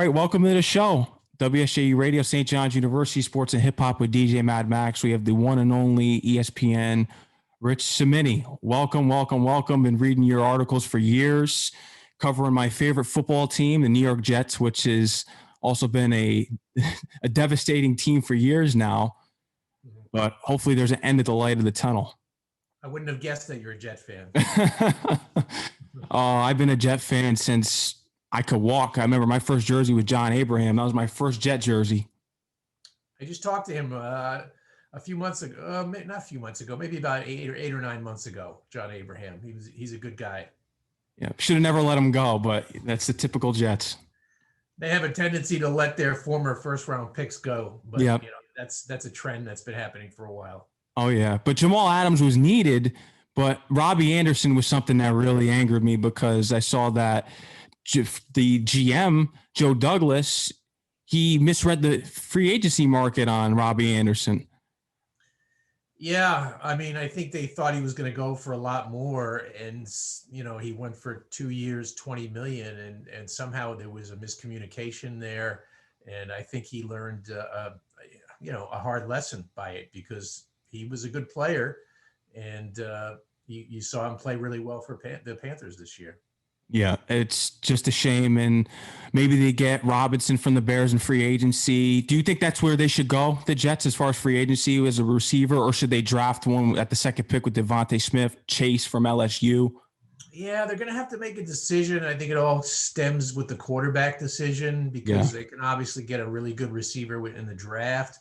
All right, welcome to the show. WSJU Radio, St. John's University, Sports and Hip Hop with DJ Mad Max. We have the one and only ESPN Rich Cimini. Welcome, welcome, welcome. Been reading your articles for years, covering my favorite football team, the New York Jets, which has also been a devastating team for years now. But hopefully there's an end at the light of the tunnel. I wouldn't have guessed that you're a Jet fan. I've been a Jet fan since I could walk. I remember my first jersey with John Abraham. That was my first Jet jersey. I just talked to him a few months ago. Not a few months ago, maybe about eight or 9 months ago. John Abraham. He's a good guy. Yeah, should have never let him go, but that's the typical Jets. They have a tendency to let their former first-round picks go, but yep. That's a trend that's been happening for a while. Oh yeah, but Jamal Adams was needed, but Robbie Anderson was something that really angered me because I saw that the GM, Joe Douglas, he misread the free agency market on Robbie Anderson. Yeah, I mean, I think they thought he was going to go for a lot more, and he went for 2 years, $20 million, and somehow there was a miscommunication there, and I think he learned, a hard lesson by it because he was a good player, and you saw him play really well for the Panthers this year. Yeah, it's just a shame. And maybe they get Robinson from the Bears in free agency. Do you think that's where they should go, the Jets, as far as free agency as a receiver, or should they draft one at the second pick with Devontae Smith, Chase from LSU? Yeah, they're going to have to make a decision. I think it all stems with the quarterback decision because they can obviously get a really good receiver in the draft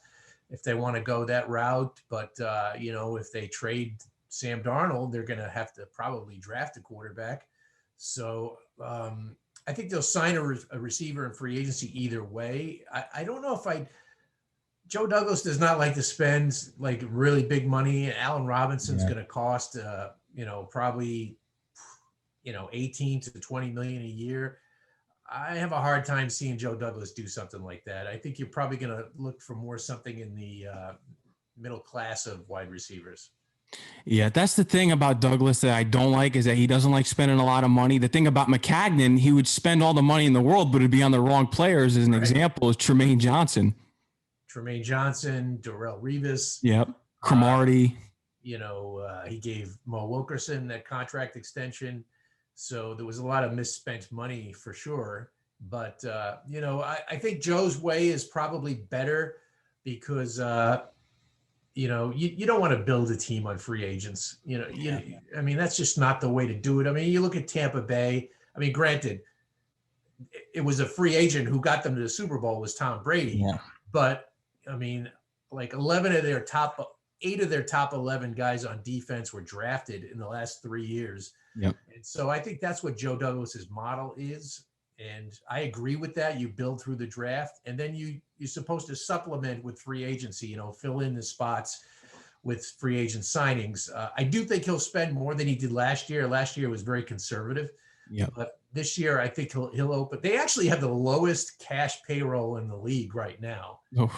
if they want to go that route. But, if they trade Sam Darnold, they're going to have to probably draft a quarterback. So I think they'll sign a receiver in free agency either way. I don't know if Joe Douglas does not like to spend like really big money. Allen Robinson's going to cost, probably, 18 to 20 million a year. I have a hard time seeing Joe Douglas do something like that. I think you're probably going to look for more something in the middle class of wide receivers. Yeah, that's the thing about Douglas that I don't like is that he doesn't like spending a lot of money. The thing about McCagnon, he would spend all the money in the world, but it'd be on the wrong players. As an example, is Tremaine Johnson. Darrelle Revis. Yep. Cromartie. He gave Mo Wilkerson that contract extension. So there was a lot of misspent money for sure. But, I think Joe's way is probably better because you don't want to build a team on free agents. I mean, that's just not the way to do it. I mean, you look at Tampa Bay. I mean, granted, it was a free agent who got them to the Super Bowl was Tom Brady. Yeah. But, I mean, like 8 of their top 11 guys on defense were drafted in the last 3 years. Yep. And so I think that's what Joe Douglas's model is. And I agree with that. You build through the draft, and then you're supposed to supplement with free agency, fill in the spots with free agent signings. I do think he'll spend more than he did last year. Last year was very conservative. Yeah. But this year, I think he'll open. They actually have the lowest cash payroll in the league right now. Oh,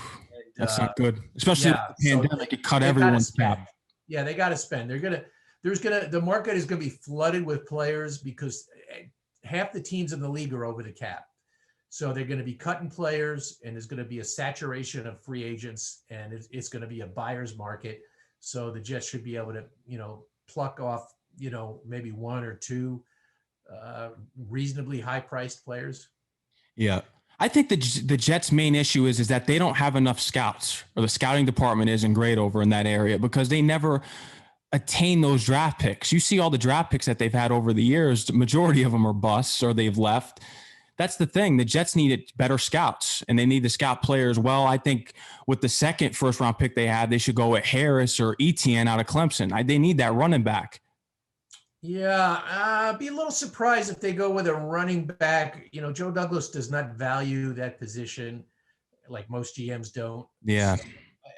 that's not good. Especially with the pandemic, it cut everyone's cap. Yeah, they got to spend. The market is going to be flooded with players because half the teams in the league are over the cap. So they're going to be cutting players, and there's going to be a saturation of free agents, and it's going to be a buyer's market. So the Jets should be able to, pluck off, maybe one or two reasonably high-priced players. Yeah. I think the Jets' main issue is that they don't have enough scouts, or the scouting department isn't great over in that area because they never attain those draft picks. You see all the draft picks that they've had over the years, the majority of them are busts or they've left. That's the thing. The Jets needed better scouts, and they need to scout players well. I think with the second first-round pick they have, they should go with Harris or Etienne out of Clemson. They need that running back. Yeah, I'd be a little surprised if they go with a running back. Joe Douglas does not value that position like most GMs don't. Yeah. So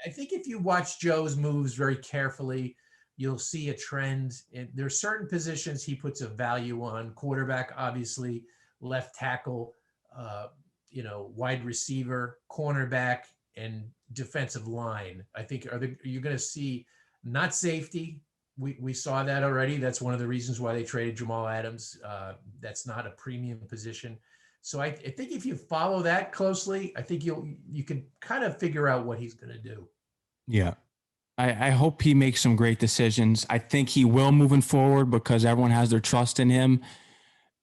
I think if you watch Joe's moves very carefully, you'll see a trend. There are certain positions he puts a value on: quarterback, obviously, left tackle, wide receiver, cornerback, and defensive line. I think you're going to see not safety. We saw that already. That's one of the reasons why they traded Jamal Adams. That's not a premium position. So I think if you follow that closely, I think you can kind of figure out what he's going to do. Yeah. I hope he makes some great decisions. I think he will moving forward because everyone has their trust in him.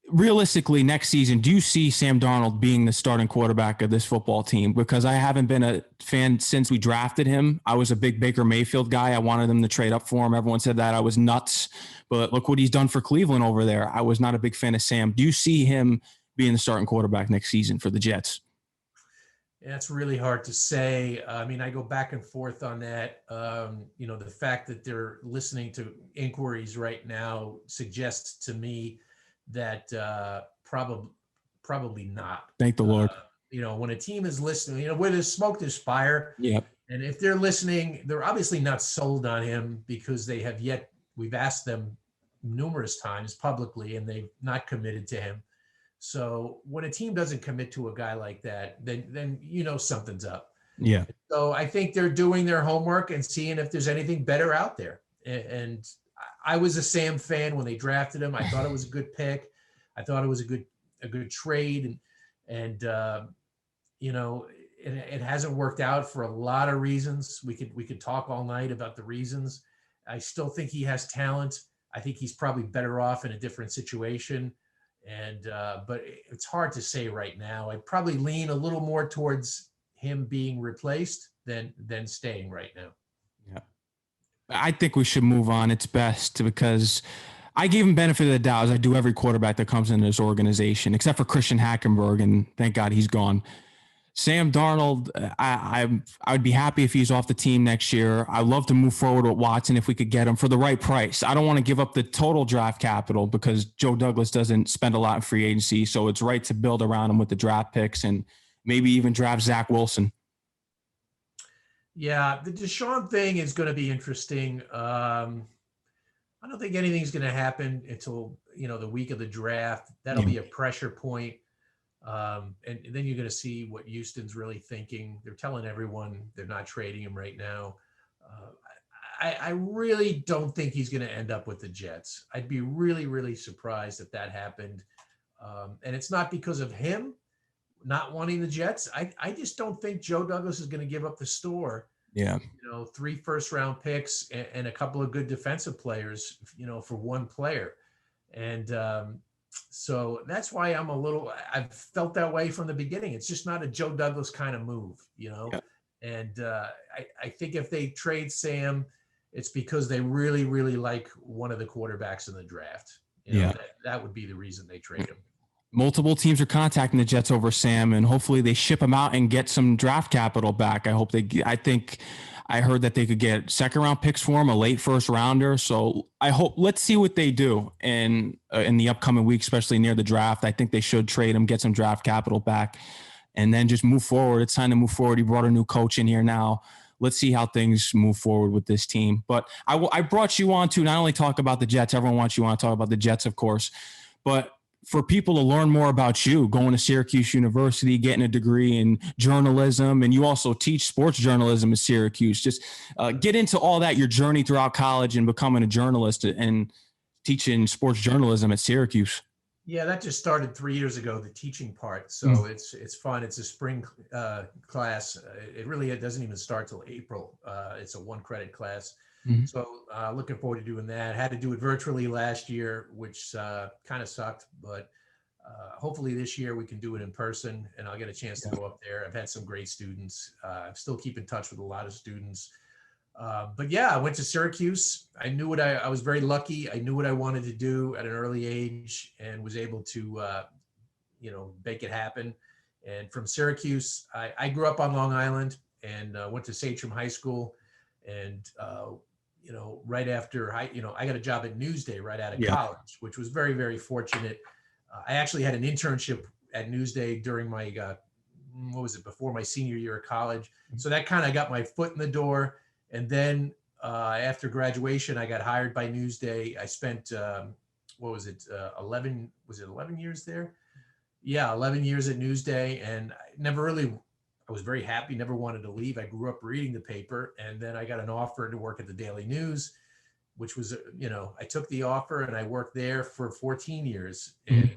Realistically, next season, do you see Sam Darnold being the starting quarterback of this football team? Because I haven't been a fan since we drafted him. I was a big Baker Mayfield guy. I wanted them to trade up for him. Everyone said that I was nuts, but look what he's done for Cleveland over there. I was not a big fan of Sam. Do you see him being the starting quarterback next season for the Jets? Yeah, it's really hard to say. I mean, I go back and forth on that. The fact that they're listening to inquiries right now suggests to me that probably not. Thank the Lord. When a team is listening, where there's smoke, there's fire. Yeah. And if they're listening, they're obviously not sold on him because we've asked them numerous times publicly, and they've not committed to him. So when a team doesn't commit to a guy like that, then something's up. Yeah. So I think they're doing their homework and seeing if there's anything better out there. And I was a Sam fan when they drafted him. I thought it was a good pick. I thought it was a good trade, and it hasn't worked out for a lot of reasons. We could talk all night about the reasons. I still think he has talent. I think he's probably better off in a different situation. But it's hard to say right now. I'd probably lean a little more towards him being replaced than staying right now. Yeah. I think we should move on. It's best because I gave him benefit of the doubt as I do every quarterback that comes into this organization, except for Christian Hackenberg, and thank God he's gone. Sam Darnold, I would be happy if he's off the team next year. I'd love to move forward with Watson if we could get him for the right price. I don't want to give up the total draft capital because Joe Douglas doesn't spend a lot in free agency, so it's right to build around him with the draft picks and maybe even draft Zach Wilson. Yeah, the Deshaun thing is going to be interesting. I don't think anything's going to happen until the week of the draft. That'll be a pressure point. And then you're going to see what Houston's really thinking. They're telling everyone they're not trading him right now. I really don't think he's going to end up with the Jets. I'd be really, really surprised if that happened. And it's not because of him not wanting the Jets. I just don't think Joe Douglas is going to give up the store. Yeah. 3 first-round picks and a couple of good defensive players, for one player. And so that's why I've felt that way from the beginning. It's just not a Joe Douglas kind of move, Yeah. And I think if they trade Sam, it's because they really, really like one of the quarterbacks in the draft. That would be the reason they trade him. Multiple teams are contacting the Jets over Sam, and hopefully they ship him out and get some draft capital back. I heard that they could get second round picks for him, a late first rounder. So let's see what they do in the upcoming week, especially near the draft. I think they should trade him, get some draft capital back, and then just move forward. It's time to move forward. He brought a new coach in here now. Let's see how things move forward with this team. But I brought you on to not only talk about the Jets. Everyone wants you on to talk about the Jets, of course, but for people to learn more about you, going to Syracuse University, getting a degree in journalism, and you also teach sports journalism at Syracuse. Just get into all that, your journey throughout college and becoming a journalist and teaching sports journalism at Syracuse. Yeah, that just started 3 years ago, the teaching part. So it's fun. It's a spring class. It doesn't even start till April. It's a 1-credit class. Mm-hmm. So looking forward to doing that. Had to do it virtually last year, which kind of sucked, but hopefully this year we can do it in person and I'll get a chance to go up there. I've had some great students. I still keep in touch with a lot of students. But yeah, I went to Syracuse. I knew I was very lucky. I knew what I wanted to do at an early age and was able to, make it happen. And from Syracuse, I grew up on Long Island and went to Sachem High School. And, right after I got a job at Newsday right out of college, which was very, very fortunate. I actually had an internship at Newsday during my, before my senior year of college. So that kind of got my foot in the door. And then after graduation, I got hired by Newsday. I spent, 11 years there? Yeah, 11 years at Newsday. And I was very happy, never wanted to leave. I grew up reading the paper, and then I got an offer to work at the Daily News, which was, I took the offer and I worked there for 14 years. And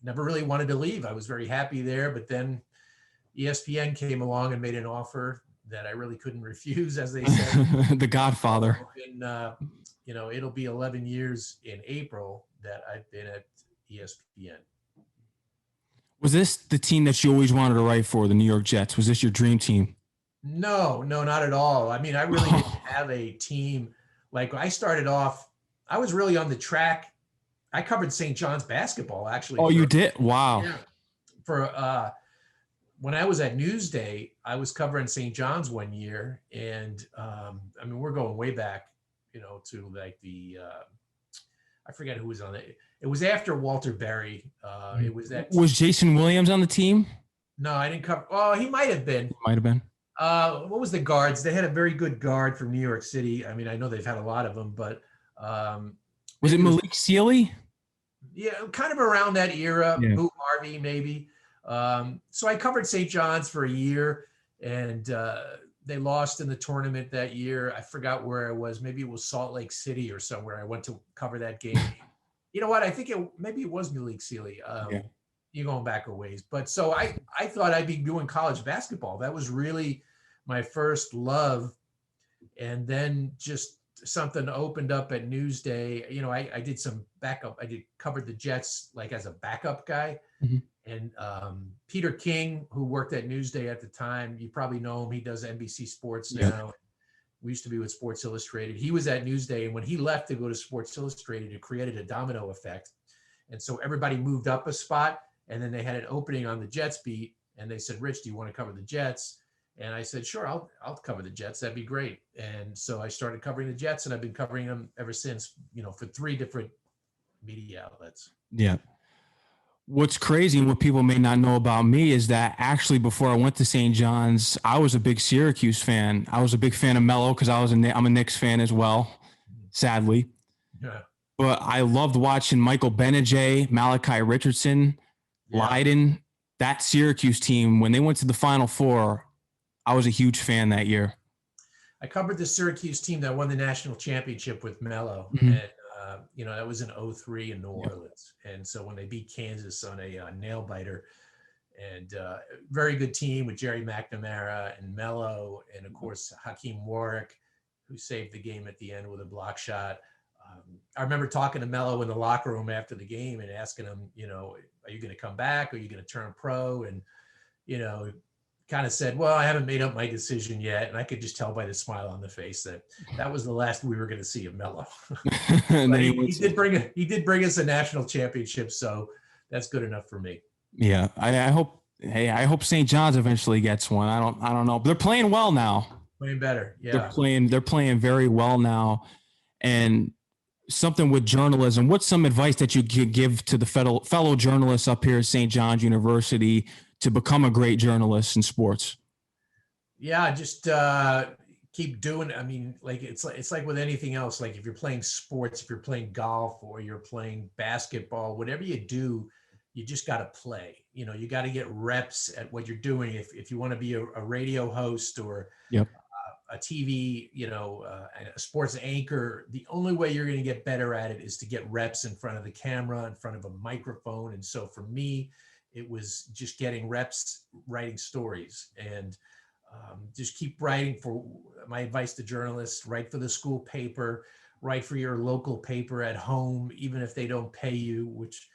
never really wanted to leave. I was very happy there, but then ESPN came along and made an offer that I really couldn't refuse, as they said. The Godfather. It'll be 11 years in April that I've been at ESPN. Was this the team that you always wanted to write for, the New York Jets? Was this your dream team? No, not at all. I mean, I really didn't have a team. Like, I started off, I was really on the track. I covered St. John's basketball, actually. Oh, you did? Wow. Yeah. When I was at Newsday, I was covering St. John's one year. And I mean, we're going way back, to like I forget who was on it. It was after Walter Berry. It was that. Was Jason Williams on the team? No, I didn't cover. Oh, he might have been. Might have been. What was the guards? They had a very good guard from New York City. I mean, I know they've had a lot of them, but was it Malik Sealy? Yeah, kind of around that era. Yeah. Boo Harvey, maybe. So I covered St. John's for a year, and they lost in the tournament that year. I forgot where I was. Maybe it was Salt Lake City or somewhere. I went to cover that game. You know what? I think maybe it was Malik Sealy. You're going back a ways. But so I thought I'd be doing college basketball. That was really my first love. And then just something opened up at Newsday. I did some backup. Covered the Jets like as a backup guy. Mm-hmm. And Peter King, who worked at Newsday at the time, you probably know him. He does NBC Sports now. We used to be with Sports Illustrated. He was at Newsday. And when he left to go to Sports Illustrated, it created a domino effect. And so everybody moved up a spot. And then they had an opening on the Jets beat. And they said, Rich, do you want to cover the Jets? And I said, sure, I'll cover the Jets. That'd be great. And so I started covering the Jets, and I've been covering them ever since, for 3 different media outlets. Yeah. What's crazy and what people may not know about me is that actually before I went to St. John's, I was a big Syracuse fan. I was a big fan of Melo because I'm a Knicks fan as well, sadly. Yeah. But I loved watching Michael Benajay, Malachi Richardson, Leiden, that Syracuse team. When they went to the Final Four, I was a huge fan that year. I covered the Syracuse team that won the national championship with Melo. Mm-hmm. And, that was in 2003 in New Orleans. And so when they beat Kansas on a nail biter, and very good team with Jerry McNamara and Melo, and of course, Hakeem Warwick, who saved the game at the end with a block shot. I remember talking to Melo in the locker room after the game and asking him, are you going to come back? Are you going to turn pro? And, kind of said, well, I haven't made up my decision yet. And I could just tell by the smile on the face that was the last we were going to see of Melo. he did bring us a national championship. So that's good enough for me. Yeah. I hope St. John's eventually gets one. I don't know, but they're playing well now. Playing better. Yeah. They're playing very well now. And something with journalism, what's some advice that you could give to the fellow journalists up here at St. John's University to become a great journalist in sports? Yeah, just keep doing it. I mean, like it's like with anything else. Like if you're playing sports, if you're playing golf or you're playing basketball, whatever you do, you just got to play. You got to get reps at what you're doing. If you want to be a radio host or a TV, a sports anchor, the only way you're going to get better at it is to get reps in front of the camera, in front of a microphone. And so for me, it was just getting reps writing stories, and just keep writing. For my advice to journalists, write for the school paper, write for your local paper at home, even if they don't pay you, which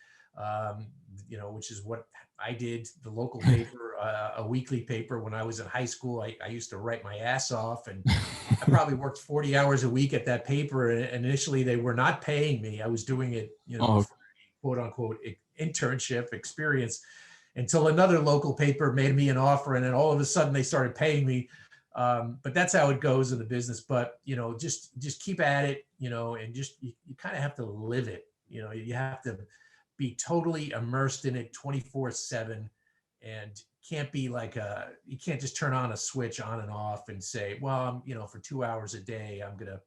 is what I did. The local paper, a weekly paper when I was in high school, I used to write my ass off, and I probably worked 40 hours a week at that paper. And initially they were not paying me. I was doing it, for quote unquote internship experience, until another local paper made me an offer. And then all of a sudden they started paying me. But that's how it goes in the business. But, just keep at it, and just, you kind of have to live it. You have to be totally immersed in it 24/7, and can't be like you can't just turn on a switch on and off and say, well, for 2 hours a day, I'm going to,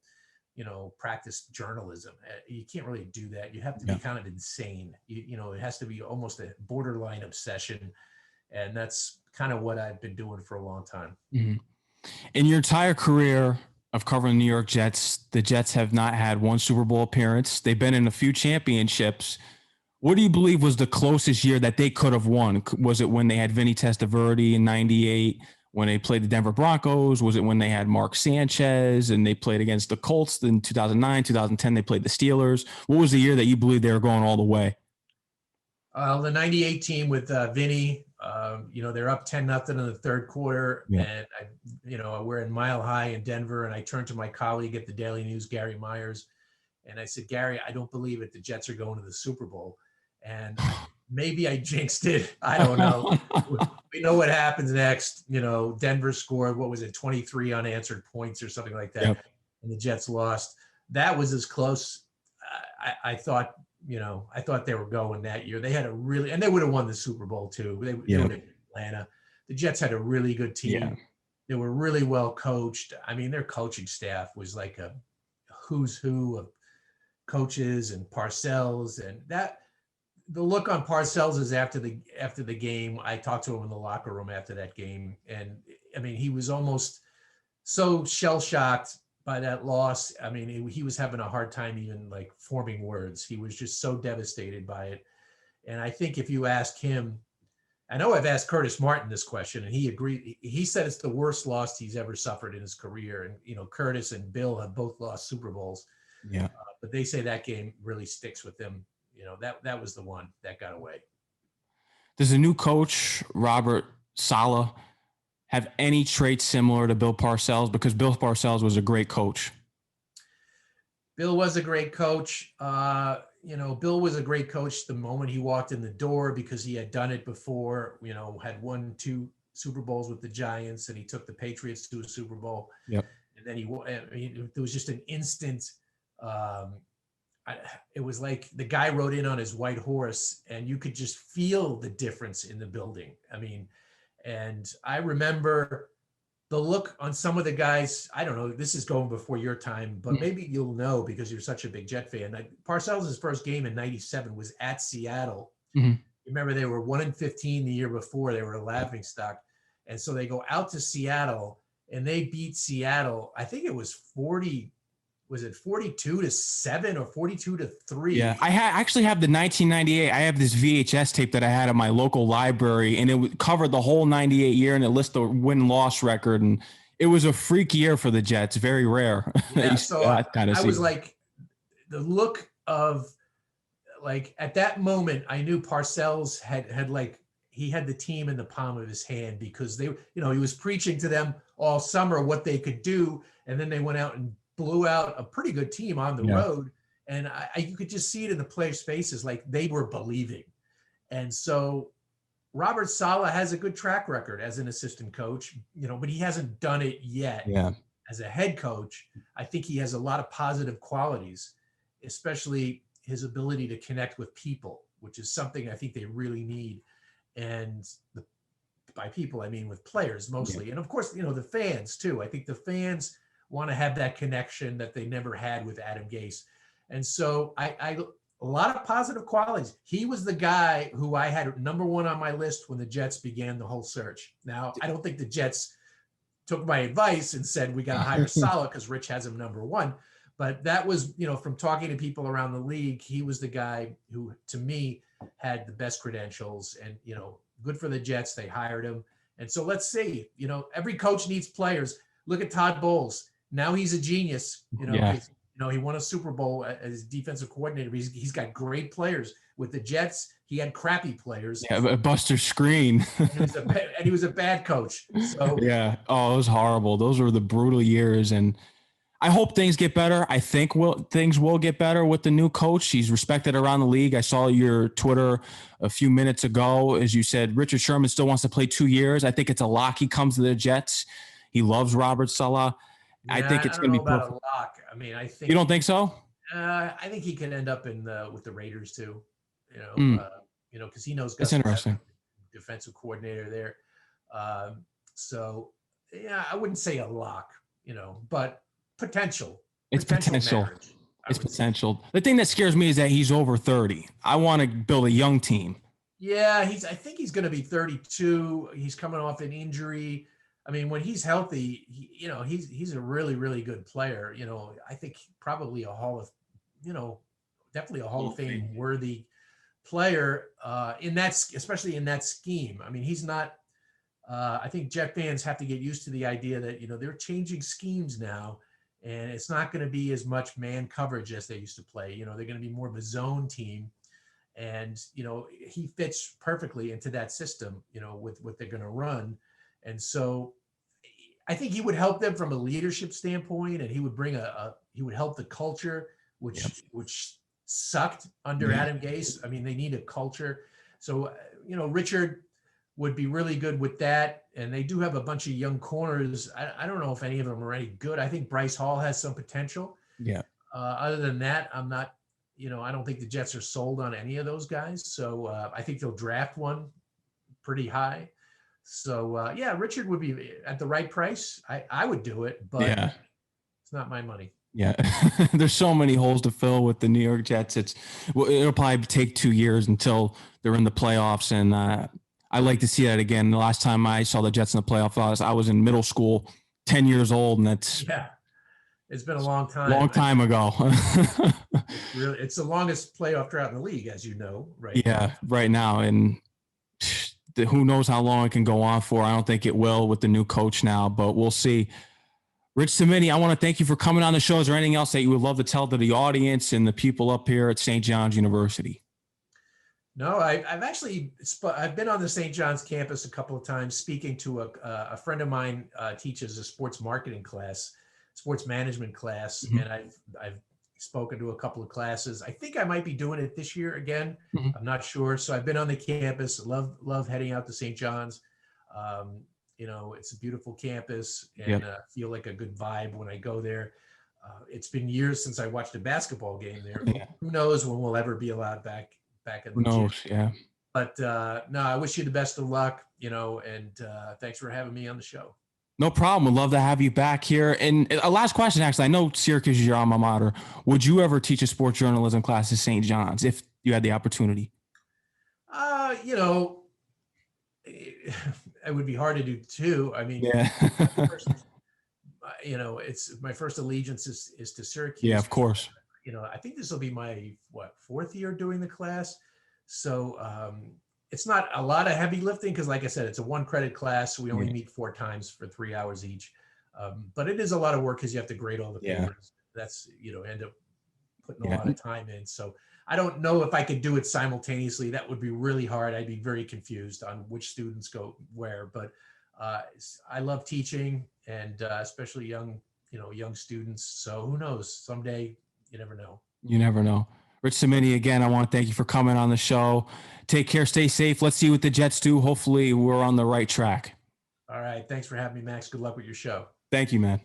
practice journalism. You can't really do that. You have to be kind of insane. It has to be almost a borderline obsession. And that's kind of what I've been doing for a long time. Mm-hmm. In your entire career of covering the New York Jets, the Jets have not had one Super Bowl appearance. They've been in a few championships. What do you believe was the closest year that they could have won? Was it when they had Vinny Testaverde in '98? When they played the Denver Broncos? Was it when they had Mark Sanchez and they played against the Colts in 2009, 2010? They played the Steelers. What was the year that you believe they were going all the way? The '98 team with Vinny, they're up 10-0 in the third quarter. Yeah. And, we're in Mile High in Denver. And I turned to my colleague at the Daily News, Gary Myers. And I said, Gary, I don't believe it. The Jets are going to the Super Bowl. And maybe I jinxed it. I don't know. We know what happens next. Denver scored, 23 unanswered points or something like that. Yep. And the Jets lost. That was as close. I thought, I thought they were going that year. They had and they would have won the Super Bowl too. They would have been Atlanta. The Jets had a really good team. Yeah. They were really well coached. I mean, their coaching staff was like a who's who of coaches, and Parcells, and that the look on Parcells is after the game. I talked to him in the locker room after that game. And I mean, he was almost so shell-shocked by that loss. I mean, he was having a hard time even like forming words. He was just so devastated by it. And I think if you ask him, I know I've asked Curtis Martin this question, and he agreed. He said it's the worst loss he's ever suffered in his career. And, Curtis and Bill have both lost Super Bowls. Yeah. But they say that game really sticks with them. That was the one that got away. Does the new coach, Robert Saleh, have any traits similar to Bill Parcells? Because Bill Parcells was a great coach. Bill was a great coach. Bill was a great coach the moment he walked in the door, because he had done it before, had won 2 Super Bowls with the Giants, and he took the Patriots to a Super Bowl. Yep. And then there was just an instant, it was like the guy rode in on his white horse, and you could just feel the difference in the building. I mean, and I remember the look on some of the guys. I don't know, this is going before your time, but maybe you'll know because you're such a big Jet fan. Parcells' first game in '97 was at Seattle. Mm-hmm. Remember, they were 1-15 the year before. They were a laughingstock. And so they go out to Seattle, and they beat Seattle. I think it was 42-7 or 42-3? Yeah, I actually have the 1998. I have this VHS tape that I had at my local library, and it covered the whole '98 year, and it lists the win-loss record. And it was a freak year for the Jets. Very rare. Yeah, so I was like, the look of, like, at that moment, I knew Parcells had like, he had the team in the palm of his hand, because they, he was preaching to them all summer what they could do, and then they went out and blew out a pretty good team on the road. And you could just see it in the players' faces, like they were believing. And so Robert Saleh has a good track record as an assistant coach, but he hasn't done it yet. Yeah. As a head coach, I think he has a lot of positive qualities, especially his ability to connect with people, which is something I think they really need. And by people, I mean with players mostly. Yeah. And of course, the fans too. I think the fans want to have that connection that they never had with Adam Gase. And so a lot of positive qualities. He was the guy who I had number 1 on my list when the Jets began the whole search. Now, I don't think the Jets took my advice and said, we got to hire Saleh because Rich has him number 1. But that was, from talking to people around the league, he was the guy who, to me, had the best credentials. And, good for the Jets. They hired him. And so let's see, every coach needs players. Look at Todd Bowles. Now he's a genius. He won a Super Bowl as defensive coordinator. He's got great players. With the Jets, he had crappy players. Yeah, Buster Screen. and he was a bad coach. So yeah. Oh, it was horrible. Those were the brutal years. And I hope things get better. I think things will get better with the new coach. He's respected around the league. I saw your Twitter a few minutes ago. As you said, Richard Sherman still wants to play 2 years. I think it's a lock he comes to the Jets. He loves Robert Saleh. Yeah, I think it's going to be perfect. A lock. I mean, I think you don't think so. I think he can end up with the Raiders too. Because he knows Gus. That's interesting. Defensive coordinator there. So yeah, I wouldn't say a lock. But potential. It's potential. It's potential. The thing that scares me is that he's over 30. I want to build a young team. Yeah, I think he's going to be 32. He's coming off an injury. I mean, when he's healthy, he's a really, really good player. I think probably definitely a Hall of Fame worthy player especially in that scheme. I mean, he's not. I think Jet fans have to get used to the idea that they're changing schemes now, and it's not going to be as much man coverage as they used to play. They're going to be more of a zone team, and he fits perfectly into that system. With what they're going to run, and so I think he would help them from a leadership standpoint, and he would bring he would help the culture, which sucked under Adam Gase. I mean, they need a culture. So, Richard would be really good with that. And they do have a bunch of young corners. I don't know if any of them are any good. I think Bryce Hall has some potential. Yeah. Other than that, I'm not, I don't think the Jets are sold on any of those guys. So I think they'll draft one pretty high. So, Richard would be at the right price. I would do it, but it's not my money. Yeah. There's so many holes to fill with the New York Jets. It'll probably take 2 years until they're in the playoffs. And I like to see that again. The last time I saw the Jets in the playoffs, I was in middle school, 10 years old. And it's been a long time. Long time ago. Really, it's the longest playoff drought in the league, as you know, right? Yeah, right now. And who knows how long it can go on for. I don't think it will with the new coach now, but we'll see. Rich Cimini, I want to thank you for coming on the show. Is there anything else that you would love to tell to the audience and the people up here at St. John's University? No, I've been on the St. John's campus a couple of times speaking to a friend of mine teaches a sports marketing class, sports management class. Mm-hmm. And I've spoken to a couple of classes. I think I might be doing it this year again. Mm-hmm. I'm not sure. So I've been on the campus, love heading out to St. John's. It's a beautiful campus, and feel like a good vibe when I go there. It's been years since I watched a basketball game there. Yeah. Who knows when we'll ever be allowed back in the gym. Yeah. But no, I wish you the best of luck, and thanks for having me on the show. No problem. We'd love to have you back here. And a last question, actually. I know Syracuse is your alma mater. Would you ever teach a sports journalism class at St. John's if you had the opportunity? It would be hard to do too. I mean, it's my first allegiance is to Syracuse. Yeah, of course. I think this will be my fourth year doing the class. So it's not a lot of heavy lifting because, like I said, it's a 1-credit class. So we only meet 4 times for 3 hours each. But it is a lot of work because you have to grade all the papers. That's end up putting a lot of time in. So I don't know if I could do it simultaneously. That would be really hard. I'd be very confused on which students go where. But I love teaching, and especially young students. So who knows? Someday, you never know. You never know. Rich Cimini, again, I want to thank you for coming on the show. Take care. Stay safe. Let's see what the Jets do. Hopefully we're on the right track. All right. Thanks for having me, Max. Good luck with your show. Thank you, man.